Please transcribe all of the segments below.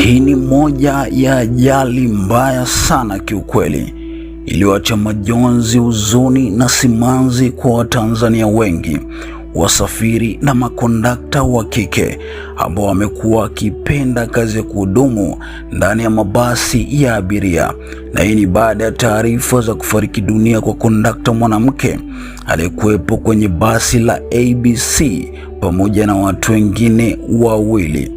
Hii ni moja ya ajali mbaya sana kiukweli, iliyoacha majonzi, huzuni na simanzi kwa Watanzania wengi, wasafiri na makondakta wa kike ambao wamekuwa wakipenda kazi ya kuhudumu ndani ya mabasi ya abiria. Na hii ni baada ya taarifa za kufariki dunia kwa kondakta mwanamke aliyekuwepo kwenye basi la ABC pamoja na watu wengine wawili.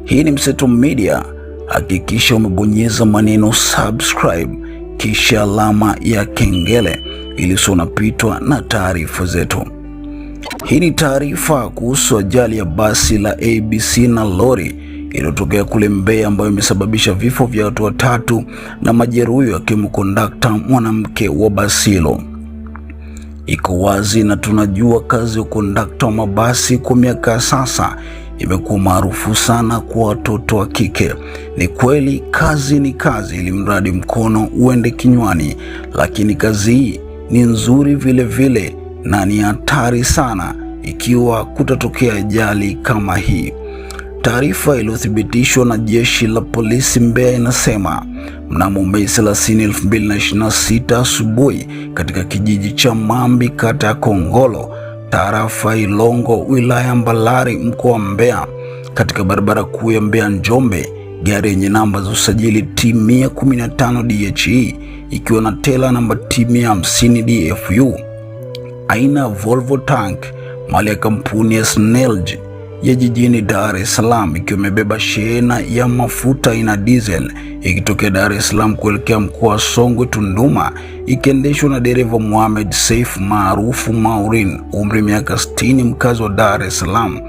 Hii ni Mseto Media. Hakikisha umebonyeza maneno subscribe kisha alama ya kengele ili usio unapitwa na taarifa zetu. Hii ni taarifa kuhusu ajali ya basi la ABC na lori iliyotokea kule Mbeya, ambayo imesababisha vifo vya watu watatu na majeruhi, akiwemo kondakta mwanamke wa basi hilo. Iko wazi na tunajua kazi ya kondakta wa mabasi kwa miaka sasa imekuwa maarufu sana kwa watoto wa kike. Ni kweli kazi ni kazi, ili mradi mkono uende kinywani, lakini kazi hii ni nzuri vile vile na ni hatari sana ikiwa kutatokea ajali kama hii. Taarifa iliyothibitishwa na jeshi la polisi Mbeya inasema mnamo Mei 30, 2026 asubuhi katika kijiji cha Mambi, kata ya Kongolo, tarafa Ilongo, wilaya Mbalali, mkoa wa Mbeya, katika barabara kuu ya Mbeya Njombe, gari yenye namba za usajili T115 DHE ikiwa na tela namba T150 DFU aina Volvo Tank mali ya kampuni ya Snelg ya jijini Dar es Salaam, ikiwa imebeba shehena ya mafuta aina diesel ikitokea Dar es Salaam kuelekea mkoa wa Songwe Tunduma, ikiendeshwa na dereva Mohamed Saif maarufu Maurin, umri miaka 60, mkazi wa Dar es Salaam.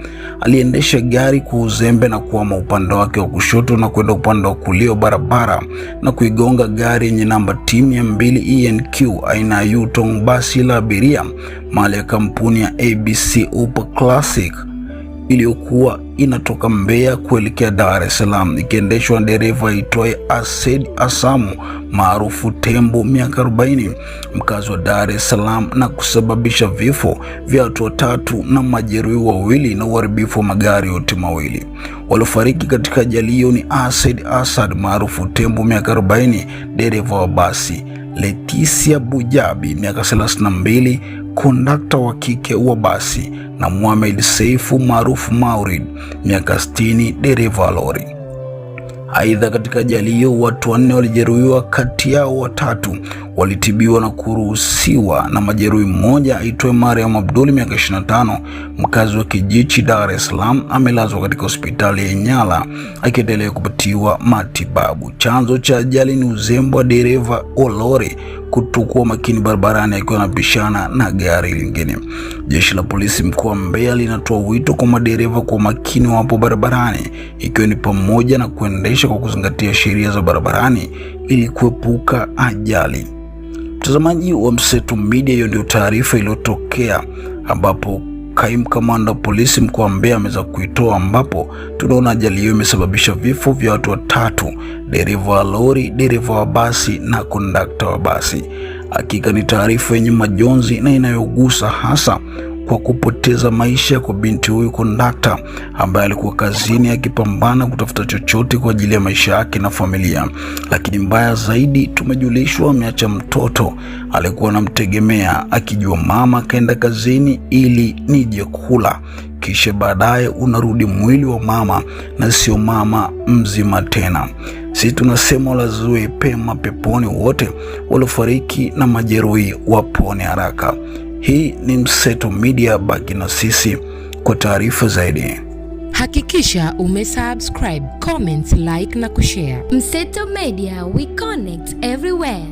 Aliendesha gari kwa uzembe na kuama upande wake wa kushoto na kwenda upande wa kulia barabara na kuigonga gari yenye namba T200 ENQ aina ya Yutong, basi la abiria mali ya kampuni ya ABC Upa Classic iliyokuwa inatoka Mbeya kuelekea Dar es Salaam, ikiendeshwa na dereva aitwaye Ased Asamu maarufu Tembo, miaka 40, mkazi wa Dar es Salaam, na kusababisha vifo vya watu watatu na majeruhi wawili na uharibifu wa magari yote mawili. Waliofariki katika ajali hiyo ni Ased Asad maarufu Tembo, miaka 40, dereva wa basi; Leticia Bujabi, miaka 32, kondakta wa kike wa basi; na Mohamed Saifu maarufu Maurid, miaka 60, dereva wa lori. Aidha, katika ajali hiyo watu 4 walijeruhiwa, kati yao watatu walitibiwa na kuruhusiwa, na majeruhi mmoja aitwaye Mariam Abdul, miaka 25, mkazi wa Kijichi, Dar es Salaam, amelazwa katika hospitali ya Nyala akiendelea kupatiwa matibabu. Chanzo cha ajali ni uzembe wa dereva wa lori kutokuwa makini barabarani akiwa anapishana na gari lingine. Jeshi la polisi mkoa wa Mbeya linatoa wito kwa madereva kwa makini wapo barabarani, ikiwa ni pamoja na kuendesha kwa kuzingatia sheria za barabarani ili kuepuka ajali. Mtazamaji wa Mseto Media, hiyo ndio taarifa iliyotokea, ambapo kaimu kamanda wa polisi mkoa wa Mbeya ameweza kuitoa, ambapo tunaona ajali hiyo imesababisha vifo vya watu watatu: dereva wa lori, dereva wa basi na kondakta wa basi. Hakika ni taarifa yenye majonzi na inayogusa, hasa kwa kupoteza maisha kwa binti huyu kondakta ambaye alikuwa kazini akipambana kutafuta chochote kwa ajili ya maisha yake na familia. Lakini mbaya zaidi, tumejulishwa ameacha mtoto alikuwa anamtegemea, akijua mama kaenda kazini ili nije kula, kisha baadaye unarudi mwili wa mama na sio mama mzima tena. Sisi tunasema lazue pema peponi wote waliofariki na majeruhi wapone haraka. Hii ni Mseto Media, baki na sisi kwa taarifa zaidi. Hakikisha umesubscribe, comment, like na kushare. Mseto Media, we connect everywhere.